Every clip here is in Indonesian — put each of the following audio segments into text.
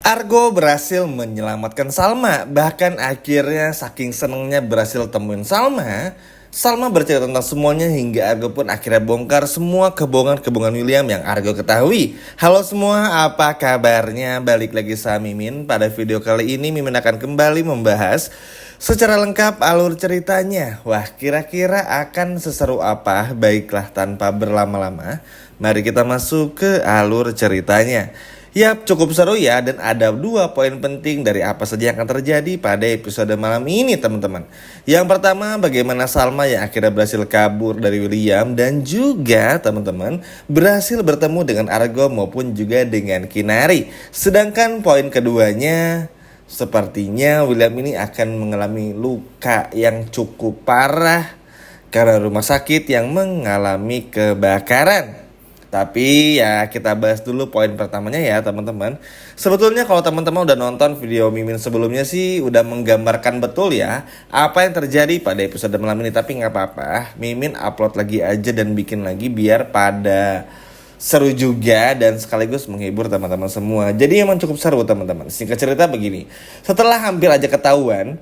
Argo berhasil menyelamatkan Salma. Bahkan akhirnya saking senengnya berhasil temuin Salma, Salma bercerita tentang semuanya hingga Argo pun akhirnya bongkar semua kebohongan-kebohongan William yang Argo ketahui. Halo semua, apa kabarnya? Balik lagi sama Mimin. Pada video kali ini Mimin akan kembali membahas secara lengkap alur ceritanya. Wah, kira-kira akan seseru apa? Baiklah, tanpa berlama-lama, mari kita masuk ke alur ceritanya. Yap, cukup seru ya, dan ada dua poin penting dari apa saja yang akan terjadi pada episode malam ini, teman-teman. Yang pertama, bagaimana Salma yang akhirnya berhasil kabur dari William, dan juga teman-teman berhasil bertemu dengan Argo maupun juga dengan Kinari. Sedangkan poin keduanya, sepertinya William ini akan mengalami luka yang cukup parah karena rumah sakit yang mengalami kebakaran. Tapi ya kita bahas dulu poin pertamanya ya teman-teman. Sebetulnya kalau teman-teman udah nonton video Mimin sebelumnya sih udah menggambarkan betul ya apa yang terjadi pada episode malam ini. Tapi nggak apa-apa, Mimin upload lagi aja dan bikin lagi biar pada seru juga dan sekaligus menghibur teman-teman semua. Jadi emang cukup seru teman-teman. Singkat cerita begini, setelah hampir aja ketahuan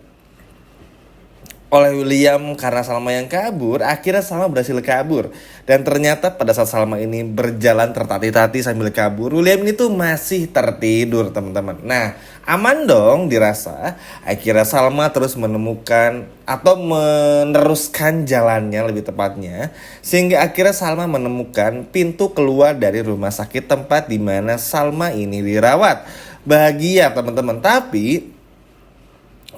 oleh William karena Salma yang kabur, akhirnya Salma berhasil kabur. Dan ternyata pada saat Salma ini berjalan tertati-tati sambil kabur, William ini tuh masih tertidur teman-teman. Nah, aman dong dirasa. Akhirnya Salma terus menemukan atau meneruskan jalannya lebih tepatnya, sehingga akhirnya Salma menemukan pintu keluar dari rumah sakit tempat di mana Salma ini dirawat. Bahagia teman-teman, tapi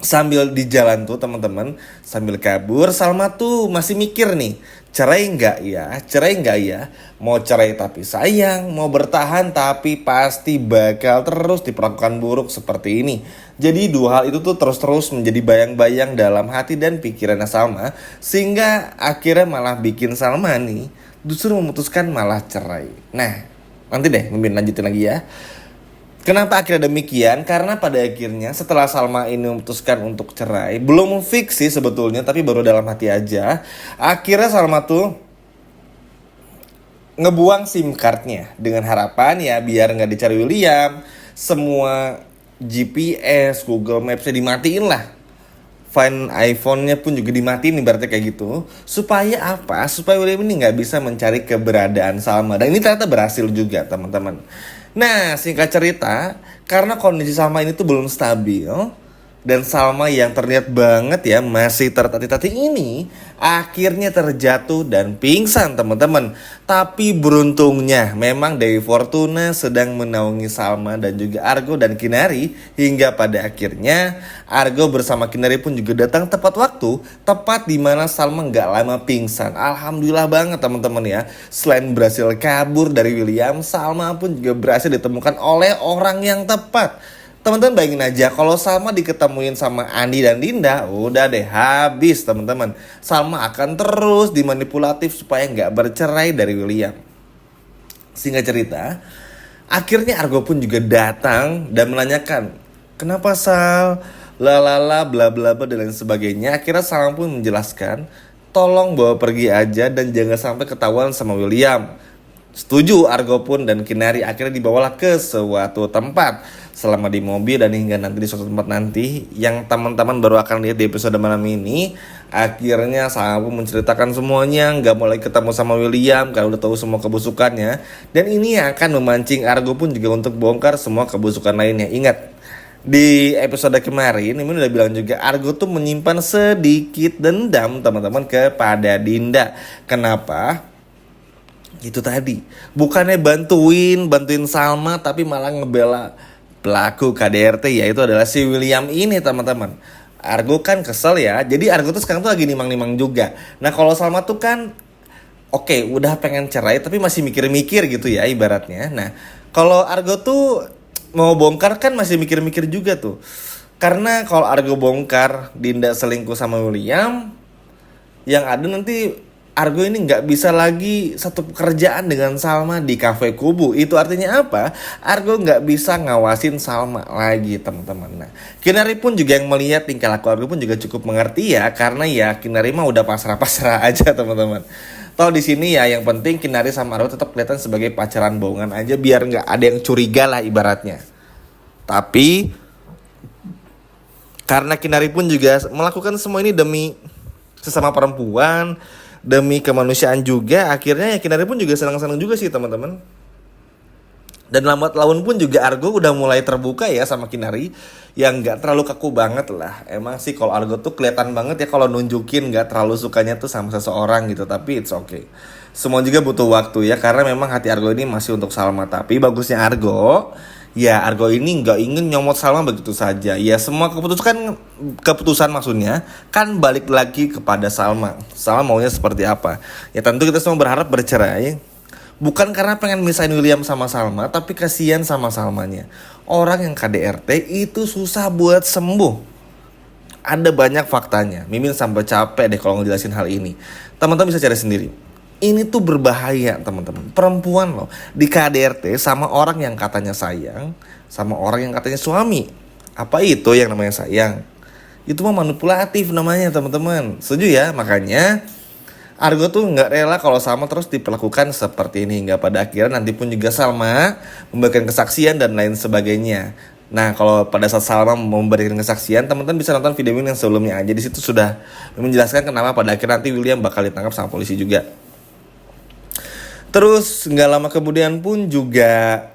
sambil di jalan tuh teman-teman, sambil kabur, Salma tuh masih mikir nih, cerai nggak ya, cerai nggak ya, mau cerai tapi sayang, mau bertahan tapi pasti bakal terus diperlakukan buruk seperti ini. Jadi dua hal itu tuh terus-terus menjadi bayang-bayang dalam hati dan pikirannya Salma, sehingga akhirnya malah bikin Salma nih justru memutuskan malah cerai. Nah, nanti deh Mimin lanjutin lagi ya. Kenapa akhirnya demikian? Karena pada akhirnya setelah Salma ini memutuskan untuk cerai, belum fix sih sebetulnya, tapi baru dalam hati aja. Akhirnya Salma tuh ngebuang SIM cardnya dengan harapan ya biar nggak dicari William, semua GPS, Google Maps-nya dimatiin lah. Find iPhone-nya pun juga dimatiin ibaratnya kayak gitu. Supaya apa? Supaya William ini nggak bisa mencari keberadaan Salma. Dan ini ternyata berhasil juga teman-teman. Nah, singkat cerita, karena kondisi Salma ini tuh belum stabil, dan Salma yang terlihat banget ya masih tertati-tati ini akhirnya terjatuh dan pingsan teman-teman. Tapi beruntungnya memang Dewi Fortuna sedang menaungi Salma dan juga Argo dan Kinari, hingga pada akhirnya Argo bersama Kinari pun juga datang tepat waktu, tepat di mana Salma nggak lama pingsan. Alhamdulillah banget teman-teman ya. Selain berhasil kabur dari William, Salma pun juga berhasil ditemukan oleh orang yang tepat. Teman-teman bayangin aja kalau Salma diketemuin sama Andi dan Dinda, udah deh habis teman-teman. Salma akan terus dimanipulatif supaya nggak bercerai dari William. Singkat cerita, akhirnya Argo pun juga datang dan menanyakan, kenapa Sal, lalala, bla bla bla dan lain sebagainya. Akhirnya Salma pun menjelaskan, tolong bawa pergi aja dan jangan sampai ketahuan sama William. Setuju Argo pun dan Kinari akhirnya dibawalah ke suatu tempat. Selama di mobil dan hingga nanti di suatu tempat nanti yang teman-teman baru akan lihat di episode malam ini, akhirnya Salma pun menceritakan semuanya, gak mau lagi ketemu sama William karena udah tahu semua kebusukannya. Dan ini akan memancing Argo pun juga untuk bongkar semua kebusukan lainnya. Ingat, di episode kemarin ini udah bilang juga Argo tuh menyimpan sedikit dendam teman-teman kepada Dinda. Kenapa? Itu tadi, bukannya bantuin Salma tapi malah ngebela pelaku KDRT, yaitu adalah si William ini teman-teman. Argo kan kesel ya, jadi Argo tuh sekarang tuh lagi nimang-nimang juga. Nah kalau Salma tuh kan oke, udah pengen cerai tapi masih mikir-mikir gitu ya ibaratnya. Nah kalau Argo tuh mau bongkar kan masih mikir-mikir juga tuh. Karena kalau Argo bongkar Dinda selingkuh sama William, yang ada nanti Argo ini nggak bisa lagi satu pekerjaan dengan Salma di kafe Kubu. Itu artinya apa? Argo nggak bisa ngawasin Salma lagi teman-teman. Nah, Kinari pun juga yang melihat tingkah laku Argo pun juga cukup mengerti ya, karena ya Kinari mah udah pasrah-pasrah aja teman-teman. Toh di sini ya yang penting Kinari sama Argo tetap kelihatan sebagai pacaran bohongan aja biar nggak ada yang curiga lah ibaratnya. Tapi karena Kinari pun juga melakukan semua ini demi sesama perempuan, demi kemanusiaan juga, akhirnya ya Kinari pun juga senang-senang juga sih teman-teman. Dan lambat laun pun juga Argo udah mulai terbuka ya sama Kinari, yang nggak terlalu kaku banget lah. Emang sih kalau Argo tuh kelihatan banget ya kalau nunjukin nggak terlalu sukanya tuh sama seseorang gitu, tapi it's okay. Semua juga butuh waktu ya, karena memang hati Argo ini masih untuk Salma. Tapi bagusnya Argo, ya Argo ini nggak ingin nyomot Salma begitu saja. Ya semua keputusan maksudnya kan balik lagi kepada Salma. Salma maunya seperti apa? Ya tentu kita semua berharap bercerai. Bukan karena pengen misahin William sama Salma, tapi kasihan sama Salmanya. Orang yang KDRT itu susah buat sembuh. Ada banyak faktanya. Mimin sampai capek deh kalau ngejelasin hal ini. Teman-teman bisa cari sendiri. Ini tuh berbahaya teman-teman. Perempuan loh di KDRT sama orang yang katanya sayang, sama orang yang katanya suami. Apa itu yang namanya sayang? Itu mah manipulatif namanya teman-teman. Setuju ya? Makanya Argo tuh nggak rela kalau Salma terus diperlakukan seperti ini, hingga pada akhirnya nanti pun juga Salma memberikan kesaksian dan lain sebagainya. Nah kalau pada saat Salma memberikan kesaksian, teman-teman bisa nonton video ini yang sebelumnya aja. Di situ sudah menjelaskan kenapa pada akhirnya nanti William bakal ditangkap sama polisi juga. Terus nggak lama kemudian pun juga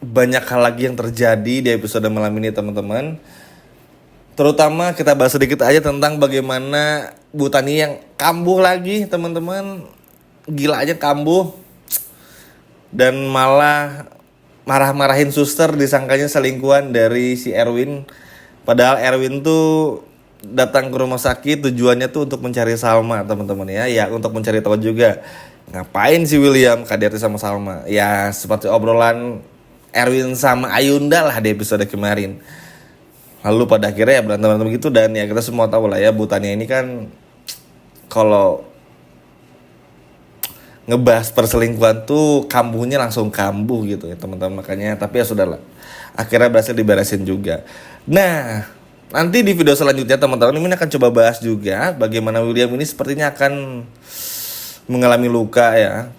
banyak hal lagi yang terjadi di episode malam ini teman-teman. Terutama kita bahas sedikit aja tentang bagaimana Bu Tani yang kambuh lagi teman-teman. Gila aja kambuh. Dan malah marah-marahin suster, disangkanya selingkuhan dari si Erwin. Padahal Erwin tuh datang ke rumah sakit tujuannya tuh untuk mencari Salma teman-teman ya. Ya untuk mencari tahu juga ngapain si William KDRT sama Salma. Ya seperti obrolan Erwin sama Ayunda lah di episode kemarin. Lalu pada akhirnya ya berantem-berantem gitu. Dan ya kita semua tahu lah ya, Bu Tania ini kan kalau ngebahas perselingkuhan tuh kambuhnya langsung kambuh gitu ya teman-teman. Makanya tapi ya sudahlah, akhirnya berhasil diberesin juga. Nah nanti di video selanjutnya teman-teman ini akan coba bahas juga bagaimana William ini sepertinya akan mengalami luka ya.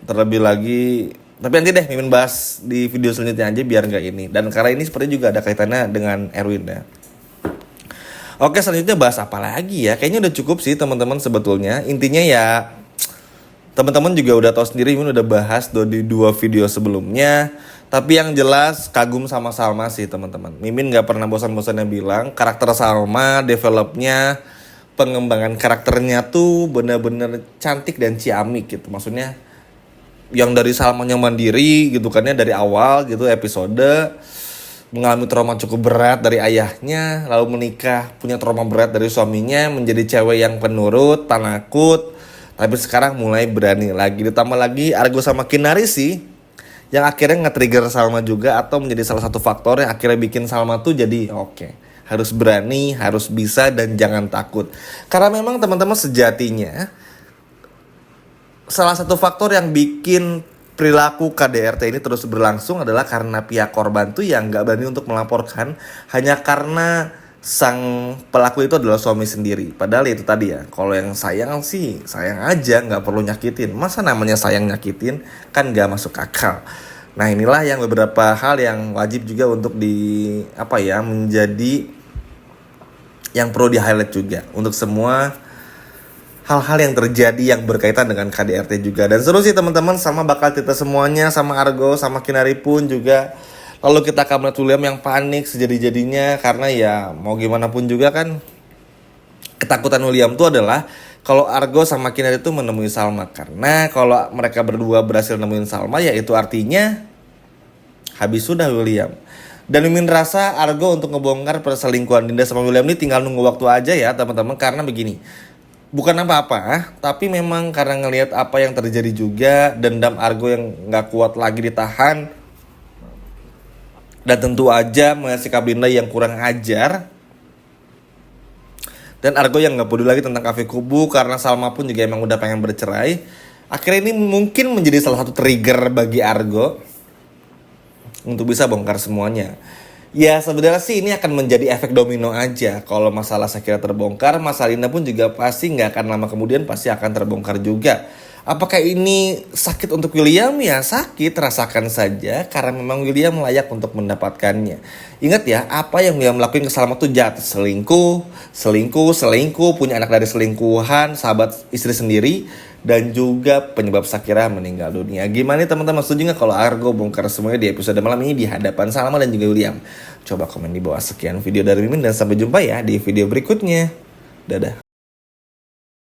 Terlebih lagi, tapi nanti deh Mimin bahas di video selanjutnya aja biar nggak ini. Dan karena ini sepertinya juga ada kaitannya dengan Erwin ya. Oke, selanjutnya bahas apa lagi ya? Kayaknya udah cukup sih teman-teman sebetulnya. Intinya ya teman-teman juga udah tahu sendiri, Mimin udah bahas di 2 video sebelumnya. Tapi yang jelas kagum sama Salma sih teman-teman. Mimin nggak pernah bosan-bosannya bilang karakter Salma, developnya, pengembangan karakternya tuh bener-bener cantik dan ciamik gitu. Maksudnya yang dari Salmanya mandiri gitu kan ya, dari awal gitu episode mengalami trauma cukup berat dari ayahnya, lalu menikah punya trauma berat dari suaminya, menjadi cewek yang penurut, penakut, tapi sekarang mulai berani lagi. Ditambah lagi Argo sama Kinari sih yang akhirnya nge-trigger Salma juga, atau menjadi salah satu faktor yang akhirnya bikin Salma tuh jadi oke, harus berani, harus bisa, dan jangan takut. Karena memang teman-teman sejatinya salah satu faktor yang bikin perilaku KDRT ini terus berlangsung adalah karena pihak korban tuh yang gak berani untuk melaporkan, hanya karena sang pelaku itu adalah suami sendiri. Padahal itu tadi ya, kalau yang sayang sih sayang aja, gak perlu nyakitin. Masa namanya sayang nyakitin, kan gak masuk akal. Nah inilah yang beberapa hal yang wajib juga untuk menjadi yang perlu di highlight juga untuk semua hal-hal yang terjadi yang berkaitan dengan KDRT juga. Dan seru sih teman-teman, sama bakal kita semuanya, sama Argo, sama Kinari pun juga. Lalu kita akan melihat William yang panik sejadi-jadinya, karena ya mau gimana pun juga kan ketakutan William tuh adalah kalau Argo sama Kinari itu menemui Salma. Karena kalau mereka berdua berhasil nemuin Salma, ya itu artinya habis sudah William. Dan Mimin rasa Argo untuk ngebongkar perselingkuhan Dinda sama William ini tinggal nunggu waktu aja ya teman-teman. Karena begini, bukan apa-apa, tapi memang karena ngelihat apa yang terjadi juga, dendam Argo yang gak kuat lagi ditahan. Dan tentu aja melihat sikap Dinda yang kurang ajar, dan Argo yang gak peduli lagi tentang Cafe Kubu karena Salma pun juga emang udah pengen bercerai. Akhirnya ini mungkin menjadi salah satu trigger bagi Argo untuk bisa bongkar semuanya. Ya sebenarnya sih ini akan menjadi efek domino aja. Kalau masalah saya kira terbongkar, masalah Dinda pun juga pasti gak akan lama kemudian pasti akan terbongkar juga. Apakah ini sakit untuk William? Ya sakit, rasakan saja karena memang William layak untuk mendapatkannya. Ingat ya, apa yang William lakuin ke Salma tuh jahat. Selingkuh, punya anak dari selingkuhan, sahabat istri sendiri, dan juga penyebab Shakira meninggal dunia. Gimana nih teman-teman, setuju nggak kalau Argo bongkar semuanya di episode malam ini di hadapan Salma dan juga William? Coba komen di bawah. Sekian video dari Mimin dan sampai jumpa ya di video berikutnya. Dadah.